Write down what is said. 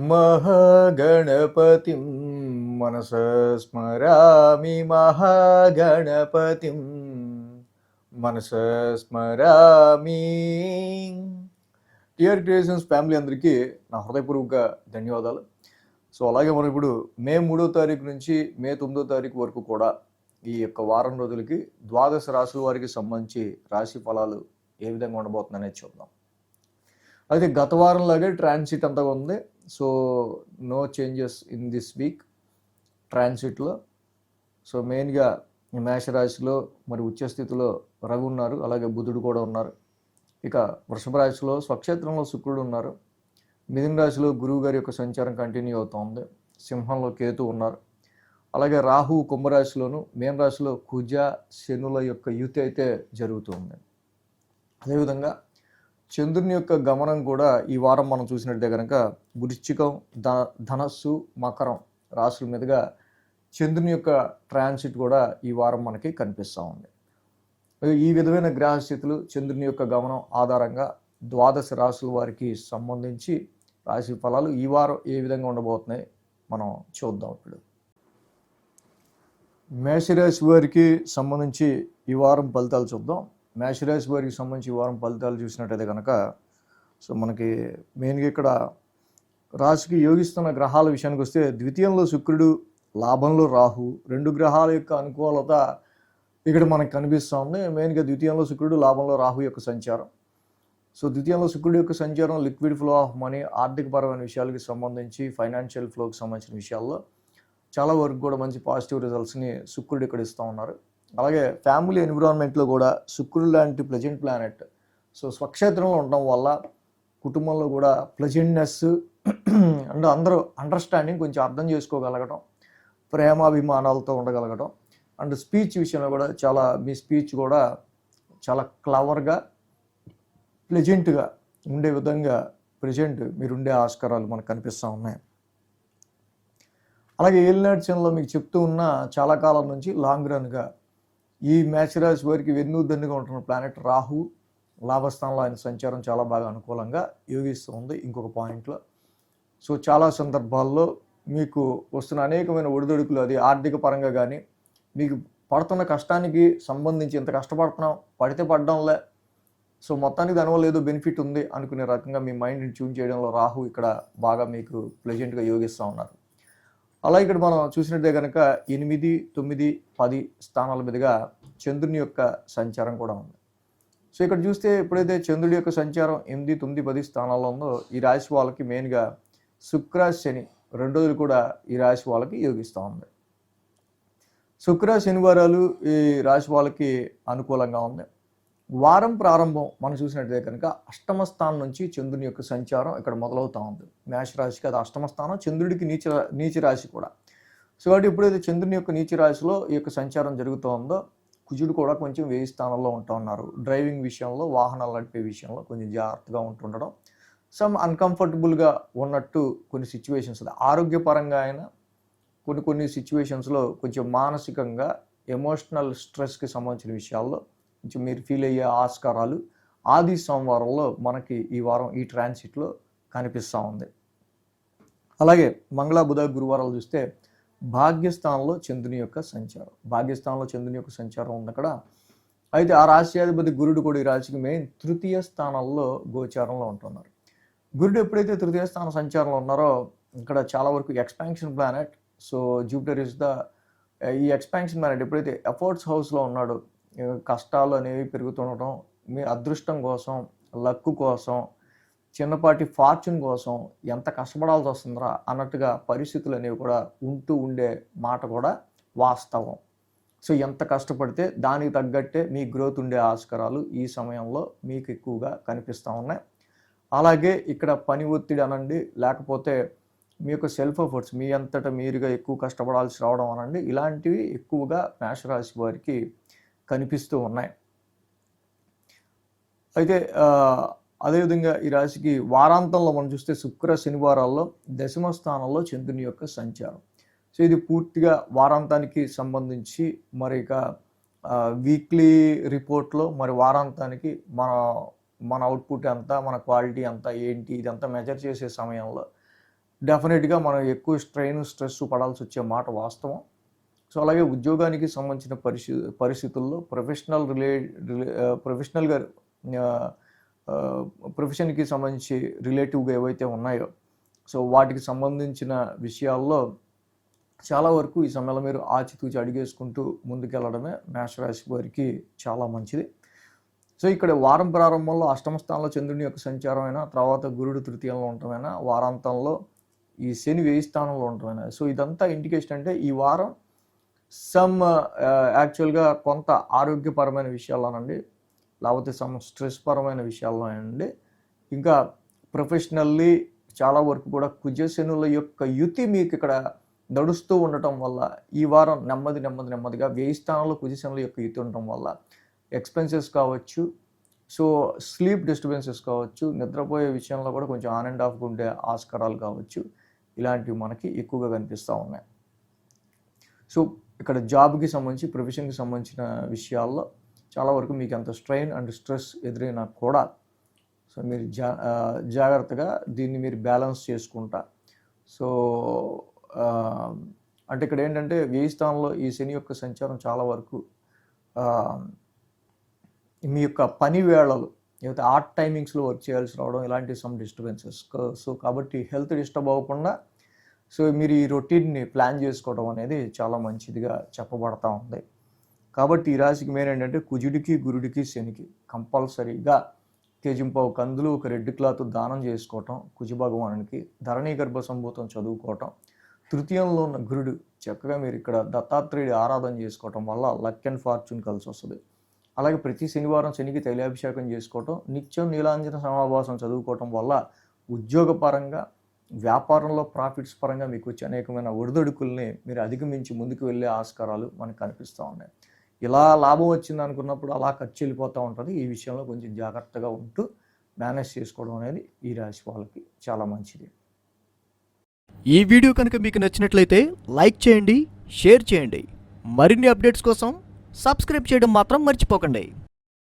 మహాగణపతిం మనసా స్మరామి మహాగణపతిం మనసా స్మరామి. TR creations family అందరికీ నా హృదయపూర్వక ధన్యవాదాలు. సో అలాగే మనం ఇప్పుడు మే 3వ తారీఖు నుంచి మే 9వ తారీఖు వరకు కూడా ఈ యొక్క వారం రోజులకి ద్వాదశ రాశుల వారికి సంబంధించి రాశి ఫలాలు ఏ విధంగా ఉండబోతుందనేది చూద్దాం. అయితే గత వారంలాగే ట్రాన్సిట్ అంతా ఉంది. So no changes in this week ట్రాన్సిట్లో. సో మెయిన్గా మేషరాశిలో మరి ఉచ్చస్థితిలో రవి ఉన్నారు, అలాగే బుధుడు కూడా ఉన్నారు. ఇక వృషభ రాశిలో స్వక్షేత్రంలో శుక్రుడు ఉన్నారు. మిథున రాశిలో గురువు గారి యొక్క సంచారం కంటిన్యూ అవుతుంది. సింహంలో కేతు ఉన్నారు. అలాగే రాహు కుంభరాశిలోను, మేన రాశిలో కుజ శనుల యొక్క యుతి అయితే జరుగుతుంది. అదేవిధంగా చంద్రుని యొక్క గమనం కూడా ఈ వారం మనం చూసినట్టే కనుక వృశ్చికం, ధనస్సు, మకరం రాశుల మీదుగా చంద్రుని యొక్క ట్రాన్సిట్ కూడా ఈ వారం మనకి కనిపిస్తూ ఉంది. ఈ విధమైన గ్రహస్థితులు, చంద్రుని యొక్క గమనం ఆధారంగా ద్వాదశ రాశుల వారికి సంబంధించి రాశి ఫలాలు ఈ వారం ఏ విధంగా ఉండబోతున్నాయి మనం చూద్దాం. ఇప్పుడు మేషరాశి వారికి సంబంధించి ఈ వారం ఫలితాలు చూద్దాం. మేషరాశి వారికి సంబంధించి ఈ వారం ఫలితాలు చూసినట్టయితే కనుక సో మనకి మెయిన్గా ఇక్కడ రాశికి యోగిస్తున్న గ్రహాల విషయానికి వస్తే ద్వితీయంలో శుక్రుడు, లాభంలో రాహు, రెండు గ్రహాల యొక్క అనుకూలత ఇక్కడ మనకు కనిపిస్తూ ఉంది. మెయిన్గా ద్వితీయంలో శుక్రుడు, లాభంలో రాహు యొక్క సంచారం. సో ద్వితీయంలో శుక్రుడు యొక్క సంచారం లిక్విడ్ ఫ్లో ఆఫ్ మనీ, ఆర్థికపరమైన విషయాలకి సంబంధించి, ఫైనాన్షియల్ ఫ్లోకి సంబంధించిన విషయాల్లో చాలా వరకు కూడా మంచి పాజిటివ్ రిజల్ట్స్ని శుక్రుడు ఇక్కడ ఇస్తూ ఉన్నారు. అలాగే ఫ్యామిలీ ఎన్విరాన్మెంట్లో కూడా శుక్రుడు లాంటి ప్లెజెంట్ ప్లానెట్ సో స్వక్షేత్రంలో ఉండడం వల్ల కుటుంబంలో కూడా ప్లెజెంట్నెస్ అండ్ అందరూ అండర్స్టాండింగ్ కొంచెం అర్థం చేసుకోగలగడం, ప్రేమాభిమానాలతో ఉండగలగడం అండ్ స్పీచ్ విషయంలో కూడా మీ స్పీచ్ కూడా చాలా క్లవర్గా ప్లెజెంట్గా ఉండే విధంగా ప్రెజెంట్ మీరుండే ఆస్కారాలు మనకు కనిపిస్తూ ఉన్నాయి. అలాగే ఏలినాటి శనిలో మీకు చెప్తూ ఉన్న చాలా కాలం నుంచి లాంగ్ రన్గా ఈ మేషరాశి వారికి వెన్నుదన్నుగా ఉంటున్న ప్లానెట్ రాహు లాభస్థానంలో ఆయన సంచారం చాలా బాగా అనుకూలంగా యోగిస్తూ ఉంది. ఇంకొక పాయింట్లో సో చాలా సందర్భాల్లో మీకు వస్తున్న అనేకమైన ఒడిదొడుకులు, అది ఆర్థిక పరంగా కానీ, మీకు పడుతున్న కష్టానికి సంబంధించి ఎంత కష్టపడుతున్నాం, పడితే పడడంలే, సో మొత్తానికి దానివల్ల ఏదో బెనిఫిట్ ఉంది అనుకునే రకంగా మీ మైండ్ని ట్యూన్ చేయడంలో రాహు ఇక్కడ బాగా మీకు ప్లెజెంట్గా యోగిస్తూ ఉన్నారు. అలా ఇక్కడ మనం చూసినట్టే కనుక 8, 9, 10 స్థానాల మీదుగా చంద్రుని యొక్క సంచారం కూడా ఉంది. సో ఇక్కడ చూస్తే ఎప్పుడైతే చంద్రుడి యొక్క సంచారం 8, 9, 10 స్థానాల్లో ఉందో ఈ రాశి వాళ్ళకి మెయిన్గా శుక్ర, శని 2 రోజులు కూడా ఈ రాశి వాళ్ళకి యోగిస్తూ ఉంది. శుక్ర, శనివారాలు ఈ రాశి వాళ్ళకి అనుకూలంగా ఉంది. వారం ప్రారంభం మనం చూసినట్లయితే కనుక అష్టమ స్థానం నుంచి చంద్రుని యొక్క సంచారం ఇక్కడ మొదలవుతూ ఉంది. మేషరాశికి అది అష్టమ స్థానం, చంద్రుడికి నీచ రాశి కూడా. సో కాబట్టి ఎప్పుడైతే చంద్రుని యొక్క నీచ రాశిలో ఈ యొక్క సంచారం జరుగుతూ ఉందో కుజుడు కూడా కొంచెం 1000 స్థానంలో ఉంటూ ఉన్నారు. డ్రైవింగ్ విషయంలో, వాహనాలు నడిపే విషయంలో కొంచెం జాగ్రత్తగా ఉంటుండడం, సమ్ అన్కంఫర్టబుల్గా ఉన్నట్టు కొన్ని సిచ్యువేషన్స్, ఆరోగ్యపరంగా అయినా కొన్ని సిచ్యువేషన్స్లో కొంచెం మానసికంగా ఎమోషనల్ స్ట్రెస్కి సంబంధించిన విషయాల్లో కొంచెం మీరు ఫీల్ అయ్యే ఆస్కారాలు ఆది సోమవారంలో మనకి ఈ వారం ఈ ట్రాన్సిట్లో కనిపిస్తూ ఉంది. అలాగే మంగళ, బుధ, గురువారాలు చూస్తే భాగ్యస్థానంలో చంద్రుని యొక్క సంచారం, ఉంది అక్కడ. అయితే ఆ రాశ్యాధిపతి గురుడు కూడా ఈ రాశికి మెయిన్ తృతీయ స్థానంలో గోచారంలో ఉంటున్నారు. గురుడు ఎప్పుడైతే తృతీయ స్థాన సంచారంలో ఉన్నారో ఇక్కడ చాలా వరకు expansion planet. So Jupiter is ఈ ఎక్స్పాన్షన్ ప్లానెట్ ఎప్పుడైతే ఎఫర్ట్స్ హౌస్లో ఉన్నాడో కష్టాలు అనేవి పెరుగుతుండటం, మీ అదృష్టం కోసం, లక్కు కోసం, చిన్నపాటి ఫార్చ్యూన్ కోసం ఎంత కష్టపడాల్సి వస్తుందిరా అన్నట్టుగా పరిస్థితులు అనేవి కూడా ఉండే మాట కూడా వాస్తవం. సో ఎంత కష్టపడితే దానికి తగ్గట్టే మీ గ్రోత్ ఉండే ఆస్కారాలు ఈ సమయంలో మీకు ఎక్కువగా కనిపిస్తూ ఉన్నాయి. అలాగే ఇక్కడ పని ఒత్తిడి అనండి, లేకపోతే మీ యొక్క సెల్ఫ్ ఎఫర్ట్స్, మీ అంతటా మీరుగా ఎక్కువ కష్టపడాల్సి రావడం అనండి, ఇలాంటివి ఎక్కువగా మేషరాశి వారికి కనిపిస్తూ ఉన్నాయి. అయితే అదేవిధంగా ఈ రాశికి వారాంతంలో మనం చూస్తే శుక్ర, శనివారాల్లో దశమ స్థానంలో చంద్రుని యొక్క సంచారం. సో ఇది పూర్తిగా వారాంతానికి సంబంధించి మరి ఇక వీక్లీ రిపోర్ట్లో మరి వారాంతానికి మన అవుట్పుట్ ఎంత, మన క్వాలిటీ ఎంత, ఏంటి ఇదంతా మెజర్ చేసే సమయంలో డెఫినెట్గా మనం ఎక్కువ స్ట్రెస్ పడాల్సి వచ్చే మాట వాస్తవం. సో అలాగే ఉద్యోగానికి సంబంధించిన పరిస్థితుల్లో ప్రొఫెషనల్గా ప్రొఫెషన్కి సంబంధించి రిలేటివ్గా ఏవైతే ఉన్నాయో సో వాటికి సంబంధించిన విషయాల్లో చాలా వరకు ఈ సమయంలో మీరు ఆచితూచి అడిగేసుకుంటూ ముందుకెళ్ళడమే మేషరాశి వారికి చాలా మంచిది. సో ఇక్కడ వారం ప్రారంభంలో అష్టమ స్థానంలో చంద్రుని యొక్క సంచారం అయినా, తర్వాత గురుడు తృతీయంలో ఉండటమైనా, వారాంతంలో ఈ శని 1000 స్థానంలో ఉండటమైనా, సో ఇదంతా ఇండికేషన్ అంటే ఈ వారం యాక్చువల్గా కొంత ఆరోగ్యపరమైన విషయాల్లోనండి, లేకపోతే స్ట్రెస్ పరమైన విషయాల్లో అండి, ఇంకా ప్రొఫెషనల్లీ చాలా వరకు కూడా కుజశనుల యొక్క యుతి మీకు ఇక్కడ నడుస్తూ ఉండటం వల్ల ఈ వారం నెమ్మదిగా 1000 స్థానంలో కుజశనుల యొక్క యుతి ఉండటం వల్ల ఎక్స్పెన్సెస్ కావచ్చు, సో స్లీప్ డిస్టర్బెన్సెస్ కావచ్చు, నిద్రపోయే విషయంలో కూడా కొంచెం ఆన్ అండ్ ఆఫ్గా ఉండే ఆస్కారాలు కావచ్చు, ఇలాంటివి మనకి ఎక్కువగా కనిపిస్తూ ఉన్నాయి. సో ఇక్కడ జాబ్కి సంబంధించి ప్రొఫెషన్కి సంబంధించిన విషయాల్లో చాలా వరకు మీకు ఎంత స్ట్రెయిన్ అండ్ స్ట్రెస్ ఎదురైనా కూడా సో మీరు జాగ్రత్తగా దీన్ని మీరు బ్యాలెన్స్ చేసుకుంటా. సో అంటే ఇక్కడ ఏంటంటే 1000 స్థానంలో ఈ శని యొక్క సంచారం చాలా వరకు మీ యొక్క పని వేళలు లేకపోతే ఆర్ట్ టైమింగ్స్లో వర్క్ చేయాల్సి రావడం, ఇలాంటి సమ్ డిస్టర్బెన్సెస్. సో కాబట్టి హెల్త్ డిస్టర్బ్ అవ్వకుండా సో మీరు ఈ రొటీన్ని ప్లాన్ చేసుకోవడం అనేది చాలా మంచిదిగా చెప్పబడతా ఉంది. కాబట్టి ఈ రాశికి మెయిన్ ఏంటంటే కుజుడికి, గురుడికి, శనికి కంపల్సరీగా కేజింపావు కందులు, ఒక రెడ్ క్లాత్ దానం చేసుకోవటం, కుజ భగవానునికి ధరణీ గర్భ సంభూతం చదువుకోవటం, తృతీయంలో ఉన్న గురుడు చక్కగా మీరు ఇక్కడ దత్తాత్రేయుడి ఆరాధన చేసుకోవటం వల్ల లక్ అండ్ ఫార్చ్యూన్ కలిసి వస్తుంది. అలాగే ప్రతి శనివారం శనికి తైలాభిషేకం చేసుకోవటం, నిత్యం నీలాంజన సమాభాసం చదువుకోవటం వల్ల ఉద్యోగపరంగా, వ్యాపారంలో ప్రాఫిట్స్ పరంగా మీకు వచ్చే అనేకమైన ఒడిదొడుకుల్ని మీరు అధిగమించి ముందుకు వెళ్ళే ఆస్కారాలు మనకు కనిపిస్తూ ఉన్నాయి. ఇలా లాభం వచ్చింది అనుకున్నప్పుడు అలా ఖర్చు వెళ్ళిపోతూ ఉంటుంది. ఈ విషయంలో కొంచెం జాగ్రత్తగా ఉంటూ మేనేజ్ చేసుకోవడం అనేది ఈ రాశి వాళ్ళకి చాలా మంచిది. ఈ వీడియో కనుక మీకు నచ్చినట్లయితే లైక్ చేయండి, షేర్ చేయండి. మరిన్ని అప్డేట్స్ కోసం సబ్స్క్రైబ్ చేయడం మాత్రం మర్చిపోకండి.